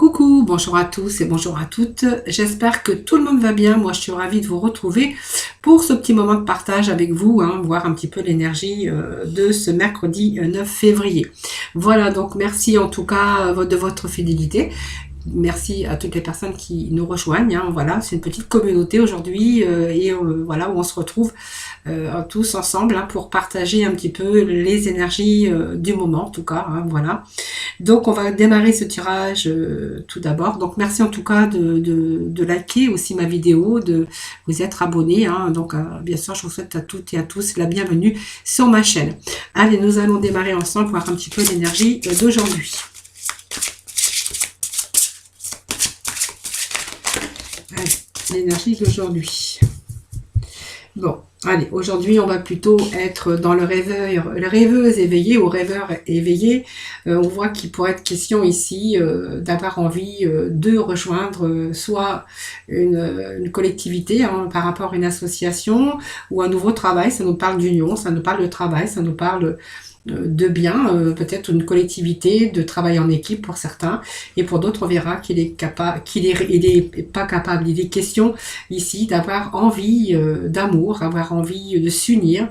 Coucou, bonjour à tous et bonjour à toutes. J'espère que tout le monde va bien. Moi, je suis ravie de vous retrouver pour ce petit moment de partage avec vous, voir un petit peu l'énergie de ce mercredi 9 février. Voilà, donc merci en tout cas de votre fidélité. Merci à toutes les personnes qui nous rejoignent. Voilà, c'est une petite communauté aujourd'hui voilà où on se retrouve tous ensemble pour partager un petit peu les énergies du moment en tout cas. Voilà. Donc on va démarrer ce tirage tout d'abord. Donc merci en tout cas de liker aussi ma vidéo, de vous être abonné. Donc bien sûr je vous souhaite à toutes et à tous la bienvenue sur ma chaîne. Allez, nous allons démarrer ensemble pour voir un petit peu l'énergie d'aujourd'hui. L'énergie d'aujourd'hui. Bon, allez, aujourd'hui on va plutôt être dans le rêveuse éveillée ou rêveur éveillé. On voit qu'il pourrait être question ici d'avoir envie de rejoindre soit une collectivité par rapport à une association ou un nouveau travail. Ça nous parle d'union, ça nous parle de travail, ça nous parle de bien, peut-être une collectivité, de travail en équipe pour certains, et pour d'autres on verra qu'il est capable, il est pas capable. Il est question ici d'avoir envie d'amour, avoir envie de s'unir.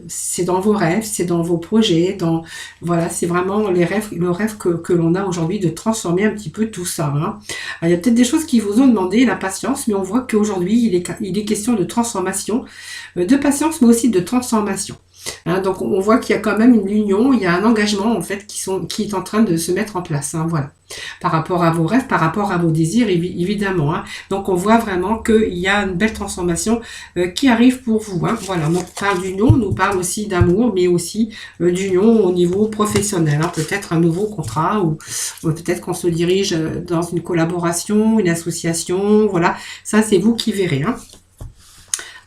C'est dans vos rêves, c'est dans vos projets, voilà, c'est vraiment le rêve que l'on a aujourd'hui de transformer un petit peu tout ça. Alors, il y a peut-être des choses qui vous ont demandé la patience, mais on voit qu'aujourd'hui il est question de transformation, de patience, mais aussi de transformation. Donc on voit qu'il y a quand même une union, il y a un engagement en fait qui est en train de se mettre en place. Voilà, par rapport à vos rêves, par rapport à vos désirs évidemment. Donc on voit vraiment qu'il y a une belle transformation qui arrive pour vous. Voilà, on parle d'union, on nous parle aussi d'amour, mais aussi d'union au niveau professionnel. Peut-être un nouveau contrat ou peut-être qu'on se dirige dans une collaboration, une association. Voilà, ça c'est vous qui verrez.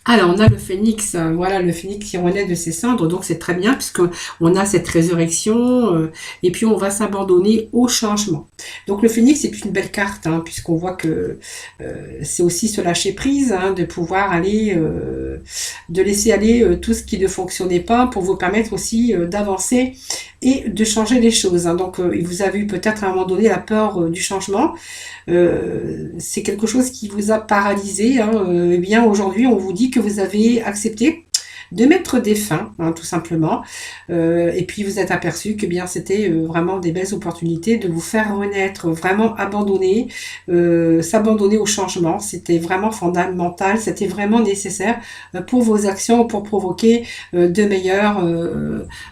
Alors, on a le phénix, voilà, le phénix qui renaît de ses cendres, donc c'est très bien puisque on a cette résurrection et puis on va s'abandonner au changement. Donc le phénix c'est une belle carte puisqu'on voit que c'est aussi se lâcher prise, de pouvoir aller, de laisser aller tout ce qui ne fonctionnait pas pour vous permettre aussi d'avancer et de changer les choses. Donc vous avez eu peut-être à un moment donné la peur du changement. C'est quelque chose qui vous a paralysé. Eh bien aujourd'hui on vous dit que vous avez accepté de mettre des fins, tout simplement, et puis vous êtes aperçu que bien c'était vraiment des belles opportunités de vous faire renaître, vraiment abandonner, s'abandonner au changement. C'était vraiment fondamental, c'était vraiment nécessaire pour vos actions, pour provoquer de meilleures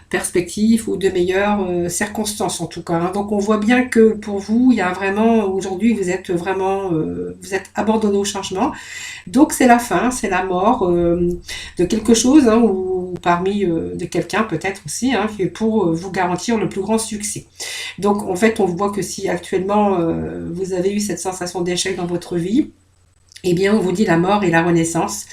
perspectives ou de meilleures circonstances en tout cas. Donc on voit bien que pour vous, il y a vraiment aujourd'hui vous êtes vraiment vous êtes abandonné au changement. Donc c'est la fin, c'est la mort de quelque chose. Ou parmi de quelqu'un peut-être aussi, pour vous garantir le plus grand succès. Donc en fait on voit que si actuellement vous avez eu cette sensation d'échec dans votre vie, eh bien on vous dit la mort et la renaissance,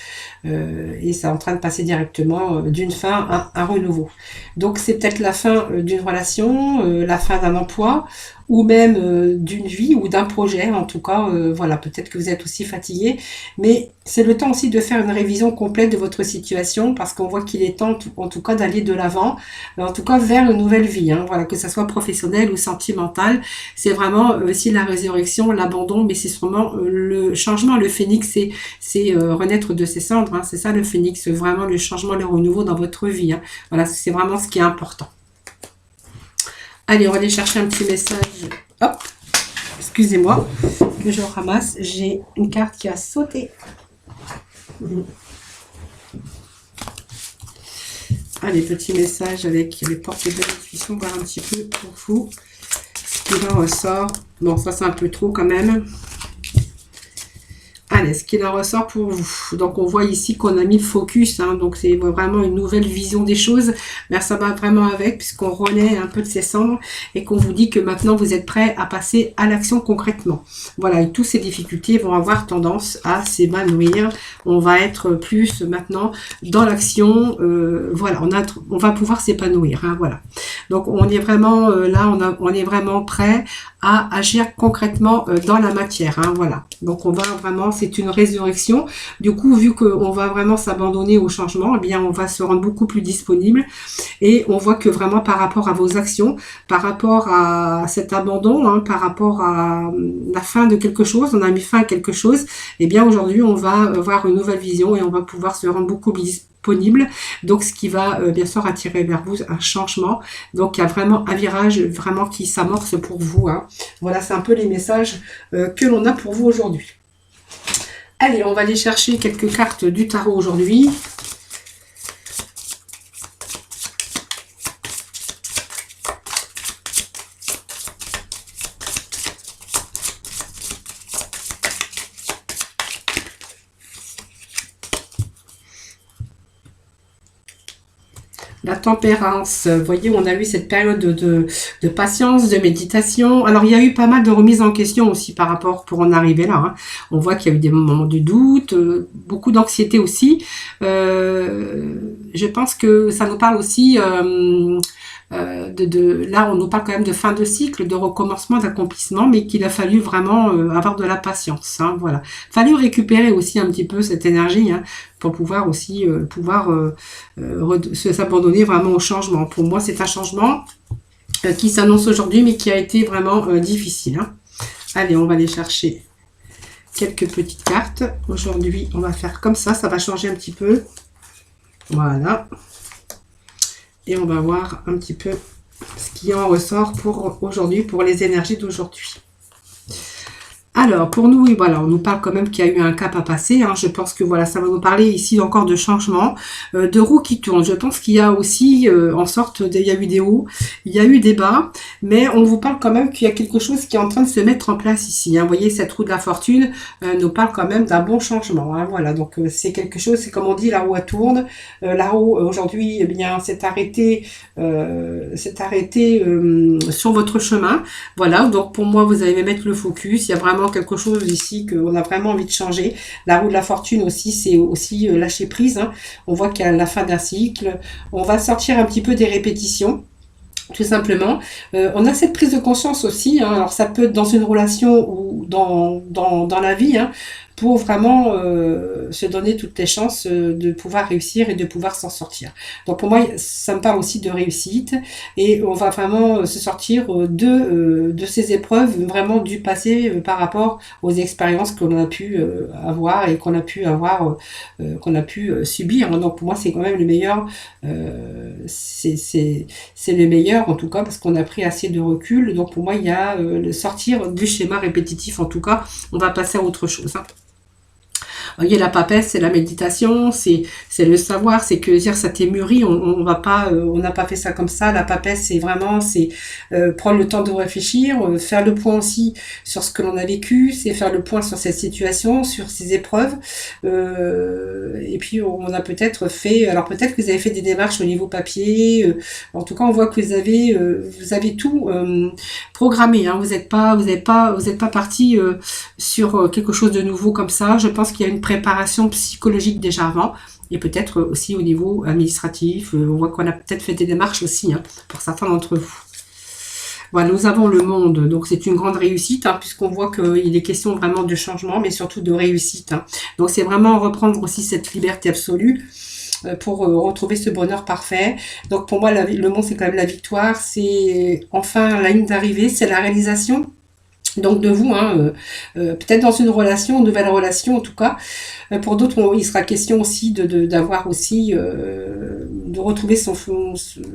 et c'est en train de passer directement d'une fin à un renouveau. Donc c'est peut-être la fin d'une relation, la fin d'un emploi, ou même d'une vie ou d'un projet. En tout cas, voilà, peut-être que vous êtes aussi fatigué, mais c'est le temps aussi de faire une révision complète de votre situation, parce qu'on voit qu'il est temps, en tout cas, d'aller de l'avant, en tout cas vers une nouvelle vie. Voilà, que ça soit professionnel ou sentimental, c'est vraiment aussi la résurrection, l'abandon, mais c'est sûrement le changement. Le phénix, c'est renaître de ses cendres. C'est ça le phénix, vraiment le changement, le renouveau dans votre vie. Voilà, c'est vraiment ce qui est important. Allez, on va aller chercher un petit message. Hop, excusez-moi, que je ramasse. J'ai une carte qui a sauté. Allez, petit message avec les portes de l'intuition, voir un petit peu pour vous ce qui en ressort. Bon, ça c'est un peu trop quand même. Allez, ce qu'il en ressort pour vous. Donc, on voit ici qu'on a mis le focus. Donc, c'est vraiment une nouvelle vision des choses. Mais ça va vraiment avec, puisqu'on renaît un peu de ses cendres et qu'on vous dit que maintenant, vous êtes prêt à passer à l'action concrètement. Voilà, et toutes ces difficultés vont avoir tendance à s'évanouir. On va être plus maintenant dans l'action. Voilà, on va pouvoir s'épanouir. Voilà. Donc, on est vraiment là, on est vraiment prêt à agir concrètement dans la matière. Hein, voilà. Donc on va vraiment, c'est une résurrection. Du coup, vu qu'on va vraiment s'abandonner au changement, eh bien on va se rendre beaucoup plus disponible. Et on voit que vraiment par rapport à vos actions, par rapport à cet abandon, hein, par rapport à la fin de quelque chose, on a mis fin à quelque chose, eh bien aujourd'hui on va avoir une nouvelle vision et on va pouvoir se rendre beaucoup plus disponible. Donc ce qui va bien sûr attirer vers vous un changement. Donc il y a vraiment un virage vraiment qui s'amorce pour vous. Hein. Voilà, c'est un peu les messages que l'on a pour vous aujourd'hui. Allez, on va aller chercher quelques cartes du tarot aujourd'hui. La tempérance, vous voyez, on a eu cette période de patience, de méditation. Alors, il y a eu pas mal de remises en question aussi par rapport pour en arriver là. Hein. On voit qu'il y a eu des moments de doute, beaucoup d'anxiété aussi. Je pense que ça nous parle aussi là, on nous parle quand même de fin de cycle, de recommencement, d'accomplissement, mais qu'il a fallu vraiment avoir de la patience. Hein, voilà. Fallu récupérer aussi un petit peu cette énergie hein, pour pouvoir aussi s'abandonner vraiment au changement. Pour moi, c'est un changement qui s'annonce aujourd'hui, mais qui a été vraiment difficile. Hein. Allez, on va aller chercher quelques petites cartes. Aujourd'hui, on va faire comme ça va changer un petit peu. Voilà. Et on va voir un petit peu ce qui en ressort pour aujourd'hui, pour les énergies d'aujourd'hui. Alors, pour nous, voilà, on nous parle quand même qu'il y a eu un cap à passer. Hein. Je pense que voilà, ça va nous parler ici encore de changement, de roues qui tournent. Je pense qu'il y a aussi, il y a eu des hauts, il y a eu des bas, mais on vous parle quand même qu'il y a quelque chose qui est en train de se mettre en place ici. Hein. Vous voyez, cette roue de la fortune nous parle quand même d'un bon changement. Hein. Voilà, donc c'est quelque chose, c'est comme on dit, la roue elle tourne. La roue aujourd'hui, eh bien, s'est arrêtée sur votre chemin. Voilà, donc pour moi, vous allez mettre le focus. Il y a vraiment quelque chose ici qu'on a vraiment envie de changer. La roue de la fortune aussi, c'est aussi lâcher prise. Hein. On voit qu'il y a la fin d'un cycle. On va sortir un petit peu des répétitions. Tout simplement. On a cette prise de conscience aussi. Hein. Alors ça peut être dans une relation ou dans la vie. Hein, pour vraiment se donner toutes les chances de pouvoir réussir et de pouvoir s'en sortir. Donc pour moi, ça me parle aussi de réussite et on va vraiment se sortir de ces épreuves vraiment du passé par rapport aux expériences qu'on a pu avoir et qu'on a pu subir. Donc pour moi, c'est quand même le meilleur, c'est le meilleur en tout cas parce qu'on a pris assez de recul. Donc pour moi, il y a le sortir du schéma répétitif en tout cas. On va passer à autre chose. Hein. Il y a la papesse, c'est la méditation, c'est le savoir, c'est que dire ça t'est mûri, on va pas, on n'a pas fait ça comme ça. La papesse, c'est vraiment, c'est prendre le temps de réfléchir, faire le point aussi sur ce que l'on a vécu, c'est faire le point sur cette situation, sur ces épreuves. Et puis on a peut-être fait, alors peut-être que vous avez fait des démarches au niveau papier. En tout cas, on voit que vous avez tout programmé. Hein, vous n'êtes pas parti sur quelque chose de nouveau comme ça. Je pense qu'il y a une préparation psychologique déjà avant et peut-être aussi au niveau administratif. On voit qu'on a peut-être fait des démarches aussi hein, pour certains d'entre vous. Voilà, nous avons le monde, donc c'est une grande réussite hein, puisqu'on voit qu'il est question vraiment de changement mais surtout de réussite. Hein. Donc c'est vraiment reprendre aussi cette liberté absolue pour retrouver ce bonheur parfait. Donc pour moi, le monde c'est quand même la victoire, c'est enfin la ligne d'arrivée, c'est la réalisation. Donc de vous, hein, peut-être dans une relation, une nouvelle relation en tout cas. Pour d'autres, il sera question aussi d'avoir aussi, de retrouver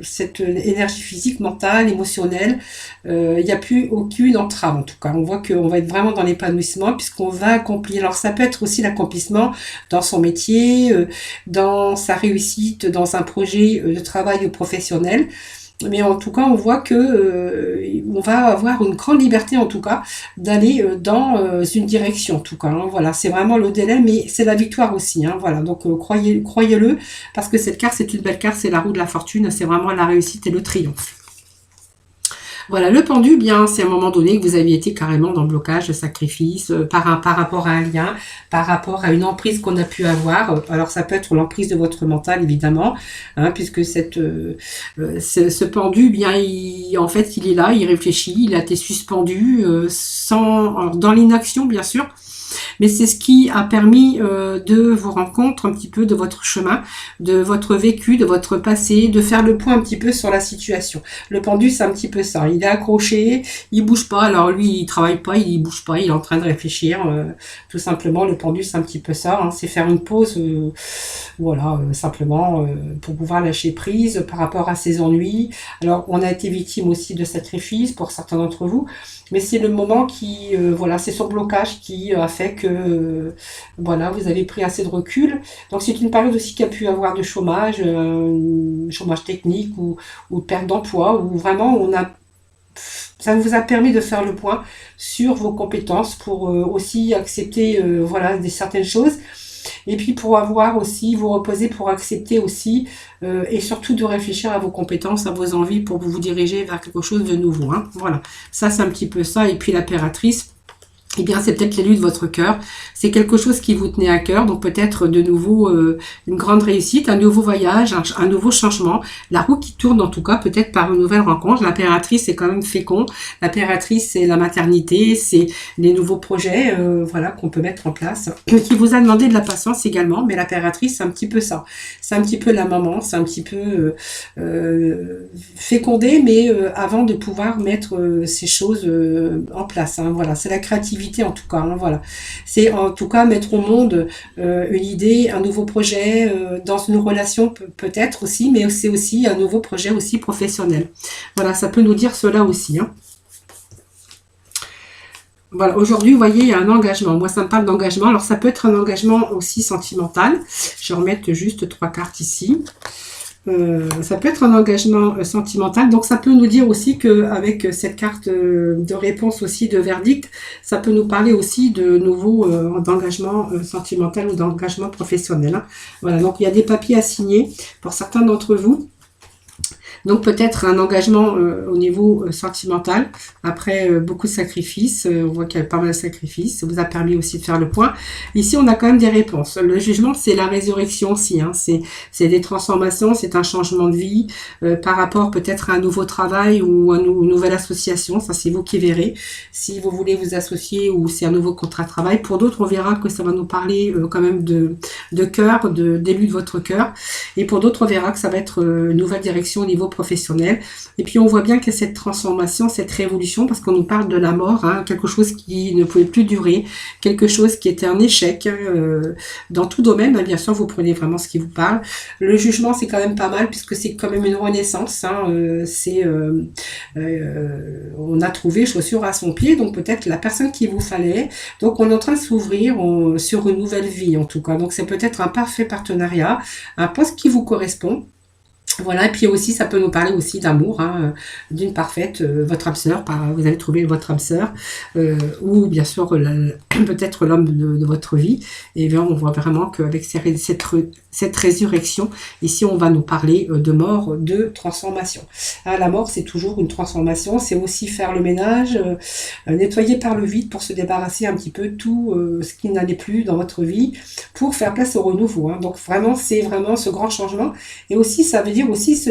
cette énergie physique, mentale, émotionnelle. Il n'y a plus aucune entrave en tout cas. On voit qu'on va être vraiment dans l'épanouissement puisqu'on va accomplir. Alors ça peut être aussi l'accomplissement dans son métier, dans sa réussite, dans un projet de travail professionnel. Mais en tout cas, on voit que on va avoir une grande liberté en tout cas d'aller dans une direction en tout cas. Hein, voilà, c'est vraiment le délai, mais c'est la victoire aussi. Hein, voilà, donc croyez-le parce que cette carte c'est une belle carte, c'est la roue de la fortune, c'est vraiment la réussite et le triomphe. Voilà, le pendu, bien, c'est à un moment donné que vous aviez été carrément dans le blocage, le sacrifice, par rapport à un lien, par rapport à une emprise qu'on a pu avoir. Alors, ça peut être l'emprise de votre mental, évidemment, hein, puisque ce pendu, bien, en fait, il est là, il réfléchit, il a été suspendu, alors, dans l'inaction, bien sûr, mais c'est ce qui a permis de vous rendre compte un petit peu de votre chemin, de votre vécu, de votre passé, de faire le point un petit peu sur la situation. Le pendu, c'est un petit peu ça. Il est accroché, il bouge pas. Alors lui, il travaille pas, il bouge pas, il est en train de réfléchir. Tout simplement, le pendu, c'est un petit peu ça. Hein. C'est faire une pause, voilà, simplement pour pouvoir lâcher prise par rapport à ses ennuis. Alors, on a été victime aussi de sacrifices pour certains d'entre vous. Mais c'est le moment qui, voilà, c'est son blocage qui a fait que, voilà, vous avez pris assez de recul. Donc c'est une période aussi qui a pu avoir de chômage, chômage technique ou de perte d'emploi, où vraiment ça vous a permis de faire le point sur vos compétences pour aussi accepter, voilà, certaines choses. Et puis pour avoir aussi, vous reposer pour accepter aussi, et surtout de réfléchir à vos compétences, à vos envies pour vous diriger vers quelque chose de nouveau. Hein. Voilà, ça c'est un petit peu ça. Et puis l'impératrice, eh bien, c'est peut-être l'élu de votre cœur. C'est quelque chose qui vous tenait à cœur. Donc, peut-être de nouveau une grande réussite, un nouveau voyage, un nouveau changement. La roue qui tourne, en tout cas, peut-être par une nouvelle rencontre. L'impératrice, c'est quand même fécond. L'impératrice, c'est la maternité, c'est les nouveaux projets, voilà, qu'on peut mettre en place. Qui vous a demandé de la patience également. Mais l'impératrice, c'est un petit peu ça. C'est un petit peu la maman. C'est un petit peu fécondé, mais avant de pouvoir mettre ces choses en place. Hein, voilà, c'est la créativité en tout cas, hein, voilà. C'est en tout cas mettre au monde une idée, un nouveau projet, dans une relation peut-être aussi, mais c'est aussi un nouveau projet aussi professionnel. Voilà, ça peut nous dire cela aussi. Hein. Voilà, aujourd'hui, vous voyez, il y a un engagement. Moi, ça me parle d'engagement. Alors, ça peut être un engagement aussi sentimental. Je vais remettre juste 3 cartes ici. Ça peut être un engagement sentimental, donc ça peut nous dire aussi qu'avec cette carte de réponse aussi de verdict, ça peut nous parler aussi de nouveau d'engagement sentimental ou d'engagement professionnel. Hein. Voilà, donc il y a des papiers à signer pour certains d'entre vous. Donc peut-être un engagement au niveau sentimental, après beaucoup de sacrifices, on voit qu'il y a pas mal de sacrifices, ça vous a permis aussi de faire le point. Ici on a quand même des réponses. Le jugement c'est la résurrection aussi, hein. C'est des transformations, c'est un changement de vie par rapport peut-être à un nouveau travail ou à une nouvelle association, ça c'est vous qui verrez. Si vous voulez vous associer ou c'est un nouveau contrat de travail, pour d'autres on verra que ça va nous parler quand même de cœur, d'élu de votre cœur, et pour d'autres on verra que ça va être une nouvelle direction au niveau professionnel. Et puis on voit bien qu'il y a cette transformation, cette révolution, parce qu'on nous parle de la mort, hein, quelque chose qui ne pouvait plus durer, quelque chose qui était un échec dans tout domaine. Hein, bien sûr, vous prenez vraiment ce qui vous parle. Le jugement, c'est quand même pas mal, puisque c'est quand même une renaissance. Hein, on a trouvé chaussure à son pied, donc peut-être la personne qu'il vous fallait. Donc on est en train de s'ouvrir sur une nouvelle vie, en tout cas. Donc c'est peut-être un parfait partenariat, un poste qui vous correspond. Voilà, et puis aussi, ça peut nous parler aussi d'amour, hein, d'une parfaite, votre âme sœur, vous avez trouvé votre âme sœur, ou bien sûr, peut-être l'homme de votre vie. Et bien, on voit vraiment qu'avec cette résurrection, ici, on va nous parler de mort, de transformation. Hein, la mort, c'est toujours une transformation, c'est aussi faire le ménage, nettoyer par le vide pour se débarrasser un petit peu de tout ce qui n'allait plus dans votre vie, pour faire place au renouveau. Hein. Donc, vraiment, c'est vraiment ce grand changement. Et aussi, ça veut dire aussi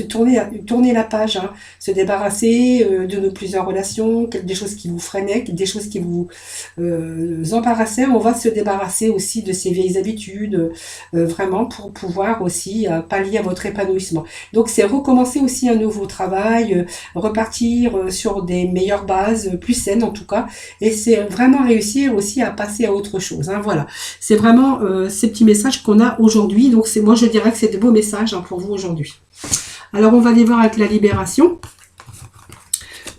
tourner la page, hein, se débarrasser de plusieurs relations, des choses qui vous freinaient, des choses qui vous embarrassaient. On va se débarrasser aussi de ces vieilles habitudes, vraiment pour pouvoir aussi pallier à votre épanouissement. Donc c'est recommencer aussi un nouveau travail, repartir sur des meilleures bases, plus saines en tout cas, et c'est vraiment réussir aussi à passer à autre chose. Hein, voilà, c'est vraiment ces petits messages qu'on a aujourd'hui. Donc moi je dirais que c'est de beaux messages, hein, pour vous aujourd'hui. Alors, on va aller voir avec la libération.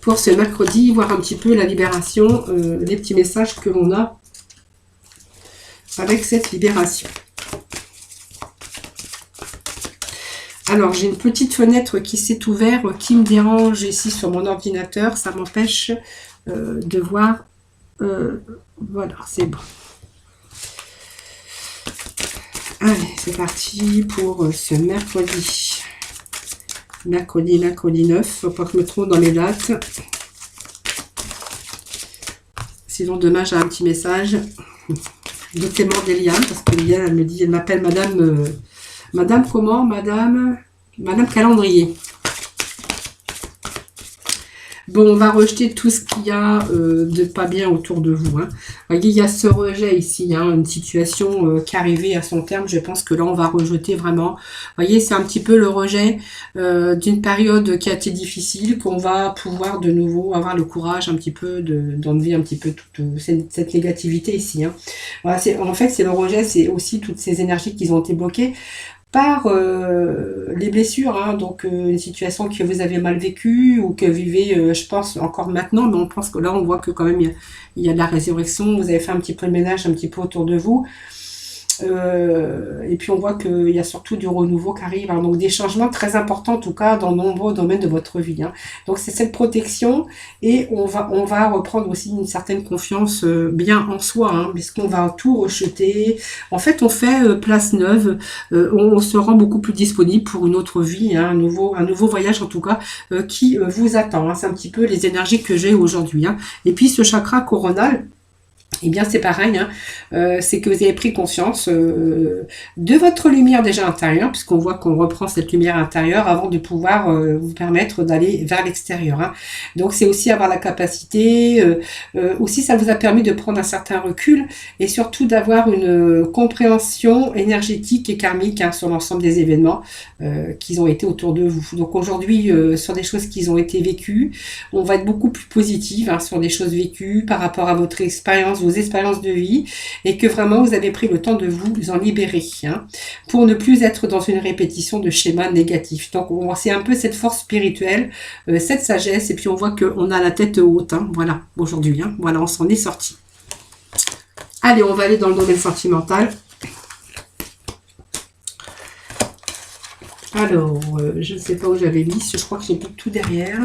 Pour ce mercredi, voir un petit peu la libération, les petits messages que l'on a avec cette libération. Alors, j'ai une petite fenêtre qui s'est ouverte, qui me dérange ici sur mon ordinateur. Ça m'empêche de voir. Voilà, c'est bon. Allez, c'est parti pour ce mercredi. Mercredi 9. Faut pas que je me trompe dans les dates. Sinon, demain, j'ai un petit message de Clément d'Eliane, parce que Eliane, elle me dit, elle m'appelle Madame... Madame comment? Madame Calendrier. Bon, on va rejeter tout ce qu'il y a de pas bien autour de vous. Hein. Vous voyez, il y a ce rejet ici, hein, une situation qui est arrivée à son terme. Je pense que là, on va rejeter vraiment. Vous voyez, c'est un petit peu le rejet d'une période qui a été difficile, qu'on va pouvoir de nouveau avoir le courage un petit peu d'enlever un petit peu toute cette négativité ici. Hein. Voilà, en fait, c'est le rejet, c'est aussi toutes ces énergies qui ont été bloquées par les blessures, hein, donc une situation que vous avez mal vécue ou que vivez, je pense, encore maintenant, mais on pense que là, on voit que quand même, il y a de la résurrection, vous avez fait un petit peu le ménage un petit peu autour de vous, et puis on voit qu'il y a surtout du renouveau qui arrive, hein, donc des changements très importants en tout cas dans de nombreux domaines de votre vie. Hein. Donc c'est cette protection et on va reprendre aussi une certaine confiance bien en soi, hein, puisqu'on va tout rejeter. En fait, on fait place neuve, on se rend beaucoup plus disponible pour une autre vie, hein, un nouveau voyage en tout cas qui vous attend. Hein. C'est un petit peu les énergies que j'ai aujourd'hui. Hein. Et puis ce chakra coronal, eh bien, c'est pareil, hein. C'est que vous avez pris conscience de votre lumière déjà intérieure, puisqu'on voit qu'on reprend cette lumière intérieure avant de pouvoir vous permettre d'aller vers l'extérieur. Hein. Donc, c'est aussi avoir la capacité, aussi ça vous a permis de prendre un certain recul et surtout d'avoir une compréhension énergétique et karmique hein, sur l'ensemble des événements qui ont été autour de vous. Donc, aujourd'hui, sur des choses qui ont été vécues, on va être beaucoup plus positive hein, sur des choses vécues par rapport à votre expérience, vos expériences de vie et que vraiment vous avez pris le temps de vous en libérer hein, pour ne plus être dans une répétition de schémas négatifs. Donc c'est un peu cette force spirituelle, cette sagesse et puis on voit qu'on a la tête haute. Hein, voilà, aujourd'hui. Hein, voilà, on s'en est sorti. Allez, on va aller dans le domaine sentimental. Alors, je ne sais pas où j'avais mis, je crois que j'ai mis tout derrière.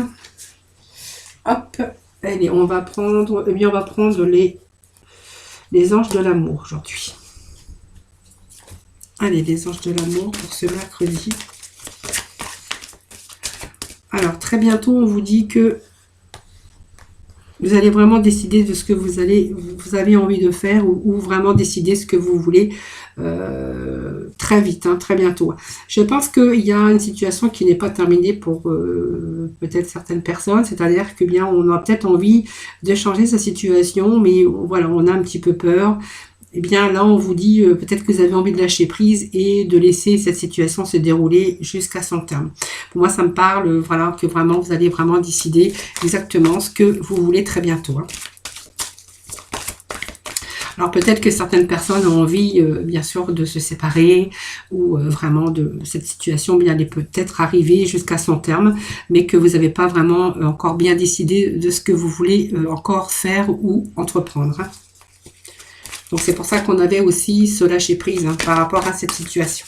Hop, allez, on va prendre, eh bien, on va prendre les anges de l'amour aujourd'hui. Allez, les anges de l'amour pour ce mercredi. Alors, très bientôt, on vous dit que vous allez vraiment décider de ce que vous avez envie de faire ou vraiment décider ce que vous voulez très vite, hein, très bientôt. Je pense qu'il y a une situation qui n'est pas terminée pour peut-être certaines personnes, c'est-à-dire que bien on a peut-être envie de changer sa situation, mais voilà, on a un petit peu peur. Eh bien là, on vous dit peut-être que vous avez envie de lâcher prise et de laisser cette situation se dérouler jusqu'à son terme. Pour moi, ça me parle, voilà, que vraiment vous allez vraiment décider exactement ce que vous voulez très bientôt. Hein. Alors peut-être que certaines personnes ont envie, bien sûr, de se séparer ou vraiment de cette situation, bien elle est peut-être arrivée jusqu'à son terme, mais que vous n'avez pas vraiment encore bien décidé de ce que vous voulez encore faire ou entreprendre. Hein. Donc c'est pour ça qu'on avait aussi ce lâcher prise hein, par rapport à cette situation.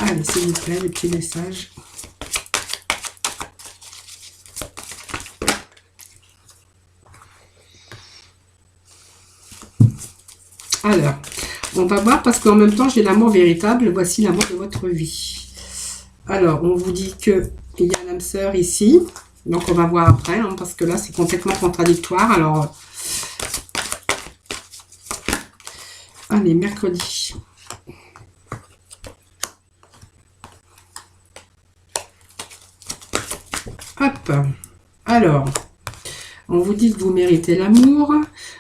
Allez, s'il vous plaît, les petits messages. Alors, on va voir parce qu'en même temps, j'ai l'amour véritable. Voici l'amour de votre vie. Alors, on vous dit qu'il y a l'âme sœur ici. Donc, on va voir après, hein, parce que là, c'est complètement contradictoire. Alors, allez, mercredi. Hop. Alors, on vous dit que vous méritez l'amour.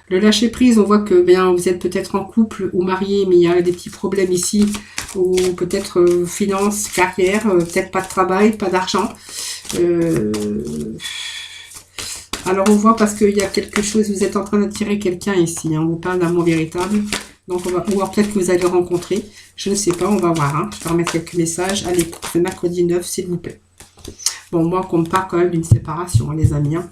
Le lâcher prise, on voit que bien vous êtes peut-être en couple ou marié, mais il y a des petits problèmes ici, ou peut-être finances, carrière, peut-être pas de travail, pas d'argent. Alors on voit parce qu'il y a quelque chose, vous êtes en train d'attirer quelqu'un ici, hein, on vous parle d'amour véritable. Donc on va, ou alors peut-être que vous allez rencontrer, je ne sais pas, on va voir. Hein. Je vais remettre quelques messages. Allez, pour ce mercredi 9, s'il vous plaît. Bon, moi, qu'on me parle quand même d'une séparation, hein, les amis. Hein.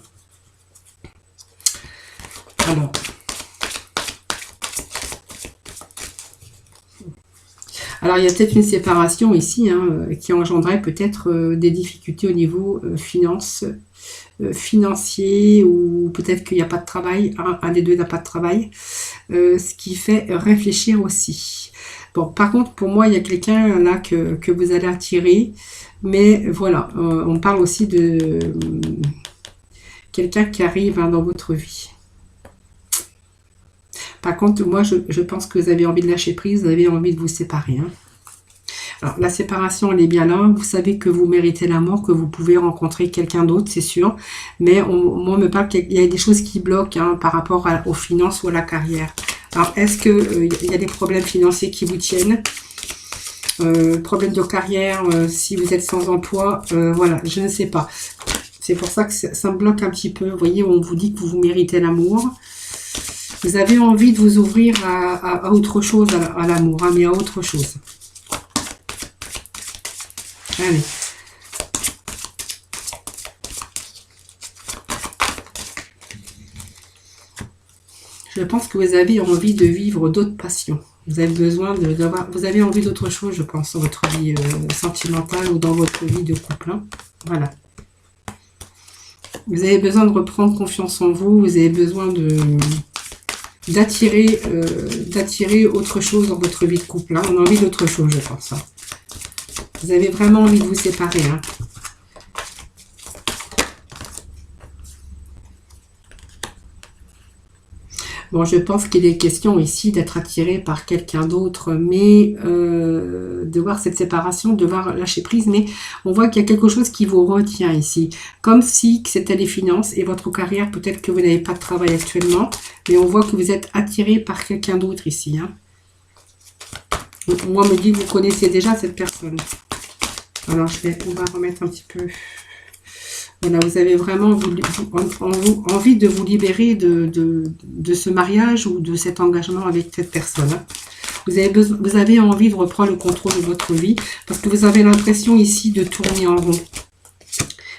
Alors, il y a peut-être une séparation ici, hein, qui engendrait peut-être des difficultés au niveau financier, ou peut-être qu'il n'y a pas de travail, un des deux n'a pas de travail, ce qui fait réfléchir aussi. Bon, par contre, pour moi, il y a quelqu'un là que vous allez attirer, mais voilà, on parle aussi de quelqu'un qui arrive, hein, dans votre vie. Par contre, moi, je pense que vous avez envie de lâcher prise, vous avez envie de vous séparer, hein. Alors, la séparation, elle est bien là. Vous savez que vous méritez l'amour, que vous pouvez rencontrer quelqu'un d'autre, c'est sûr. Mais moi, on me parle qu'il y a des choses qui bloquent, hein, par rapport aux finances ou à la carrière. Alors, est-ce qu'il y a des problèmes financiers qui vous tiennent? Problème de carrière, si vous êtes sans emploi, voilà, je ne sais pas. C'est pour ça que ça me bloque un petit peu. Vous voyez, on vous dit que vous méritez l'amour. Vous avez envie de vous ouvrir à autre chose, à l'amour, hein, mais à autre chose. Allez. Je pense que vous avez envie de vivre d'autres passions. Vous avez besoin vous avez envie d'autre chose, je pense, dans votre vie sentimentale ou dans votre vie de couple, hein. Voilà. Vous avez besoin de reprendre confiance en vous. Vous avez besoin d'attirer autre chose dans votre vie de couple, hein. On a envie d'autre chose, je pense, hein. Vous avez vraiment envie de vous séparer, hein. Bon, je pense qu'il est question ici d'être attiré par quelqu'un d'autre, mais de voir cette séparation, de voir lâcher prise, mais on voit qu'il y a quelque chose qui vous retient ici. Comme si c'était les finances et votre carrière, peut-être que vous n'avez pas de travail actuellement, mais on voit que vous êtes attiré par quelqu'un d'autre ici, hein. Moi, on me dit que vous connaissez déjà cette personne. Alors, on va remettre un petit peu. Voilà, vous avez vraiment envie de vous libérer de ce mariage ou de cet engagement avec cette personne, hein. Vous avez envie de reprendre le contrôle de votre vie parce que vous avez l'impression ici de tourner en rond.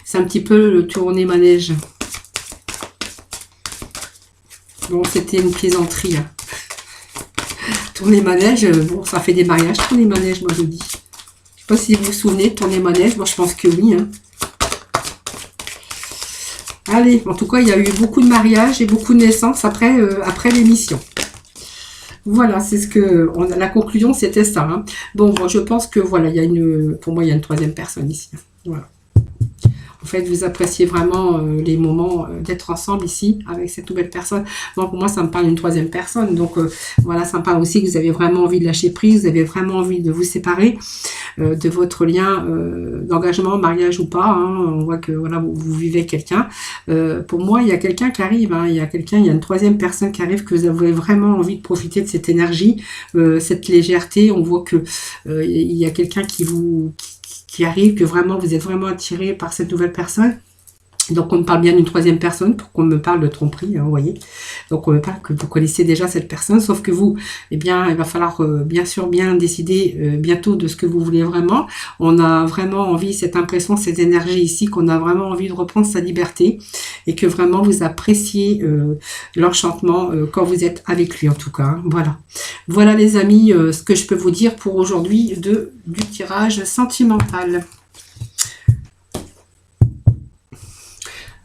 C'est un petit peu le tourner manège. Bon, c'était une plaisanterie, hein. Tourner manège, bon, ça fait des mariages, tourner manège, moi je dis. Je sais pas si vous vous souvenez de tourner manège, moi je pense que oui, hein. Allez, en tout cas, il y a eu beaucoup de mariages et beaucoup de naissances après l'émission. Voilà, c'est la conclusion, c'était ça, hein. Bon, je pense que voilà, pour moi, il y a une troisième personne ici, hein. Voilà. En fait, vous appréciez vraiment les moments d'être ensemble ici avec cette nouvelle personne. Donc, pour moi, ça me parle d'une troisième personne. Donc, voilà, ça me parle aussi que vous avez vraiment envie de lâcher prise, vous avez vraiment envie de vous séparer de votre lien d'engagement, mariage ou pas, hein. On voit que voilà, vous vivez quelqu'un. Pour moi, il y a quelqu'un qui arrive, hein. Il y a une troisième personne qui arrive, que vous avez vraiment envie de profiter de cette énergie, cette légèreté. On voit que il y a quelqu'un qui arrive, que vraiment vous êtes vraiment attiré par cette nouvelle personne. Donc on me parle bien d'une troisième personne pour qu'on me parle de tromperie, hein, vous voyez. Donc on me parle que vous connaissez déjà cette personne, sauf que vous, eh bien, il va falloir bien sûr bien décider bientôt de ce que vous voulez vraiment. On a vraiment envie, cette impression, cette énergie ici, qu'on a vraiment envie de reprendre sa liberté et que vraiment vous appréciez l'enchantement quand vous êtes avec lui, en tout cas, hein. Voilà. Voilà les amis, ce que je peux vous dire pour aujourd'hui du tirage sentimental.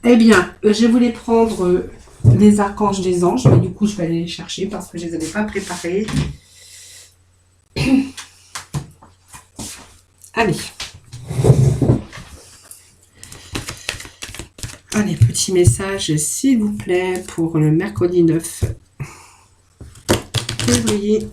Eh bien, je voulais prendre les archanges des anges, mais du coup, je vais aller les chercher parce que je ne les avais pas préparés. Allez. Allez, petit message, s'il vous plaît, pour le mercredi 9 février.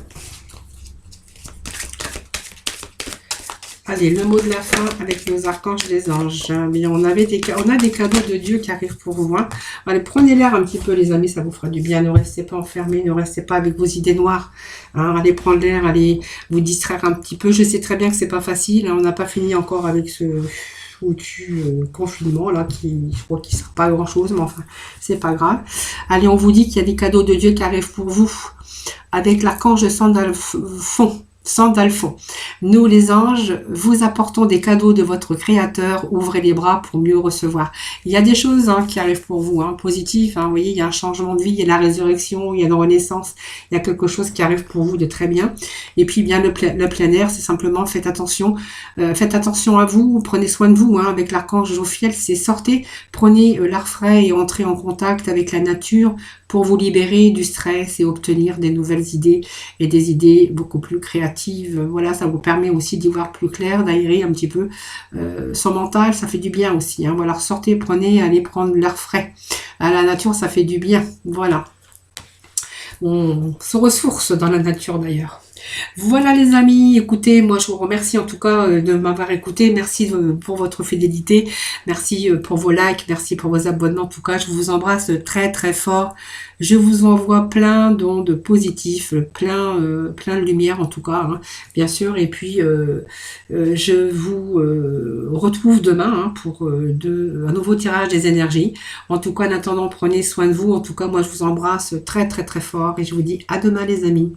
Allez, le mot de la fin avec nos archanges des anges. Mais on a des cadeaux de Dieu qui arrivent pour vous, hein. Allez, prenez l'air un petit peu, les amis, ça vous fera du bien. Ne restez pas enfermés, ne restez pas avec vos idées noires, hein. Allez prendre l'air, allez vous distraire un petit peu. Je sais très bien que c'est pas facile, hein. On n'a pas fini encore avec ce foutu confinement là, je crois qu'il ne sert pas à grand chose, mais enfin, c'est pas grave. Allez, on vous dit qu'il y a des cadeaux de Dieu qui arrivent pour vous avec l'archange Sandalphon. Sandalphon. Nous, les anges, vous apportons des cadeaux de votre Créateur. Ouvrez les bras pour mieux recevoir. Il y a des choses qui arrivent pour vous, positives. Vous voyez, il y a un changement de vie, il y a la résurrection, il y a une renaissance. Il y a quelque chose qui arrive pour vous de très bien. Et puis, bien, le plein air, c'est simplement faites attention à vous. Prenez soin de vous. Avec l'archange Jophiel, c'est sortez, prenez l'air frais et entrez en contact avec la nature pour vous libérer du stress et obtenir des nouvelles idées et des idées beaucoup plus créatives. Voilà, ça vous permet aussi d'y voir plus clair, d'aérer un petit peu son mental, ça fait du bien aussi. Voilà, sortez, prenez, allez prendre l'air frais. À la nature, ça fait du bien. Voilà. On se ressource dans la nature d'ailleurs. Voilà les amis, écoutez, moi je vous remercie en tout cas de m'avoir écouté, merci pour votre fidélité, merci pour vos likes, merci pour vos abonnements, en tout cas je vous embrasse très très fort, je vous envoie plein d'ondes positives, plein de lumière en tout cas, bien sûr, et puis je vous retrouve demain pour un nouveau tirage des énergies. En tout cas en attendant, prenez soin de vous, en tout cas moi je vous embrasse très très très fort et je vous dis à demain les amis.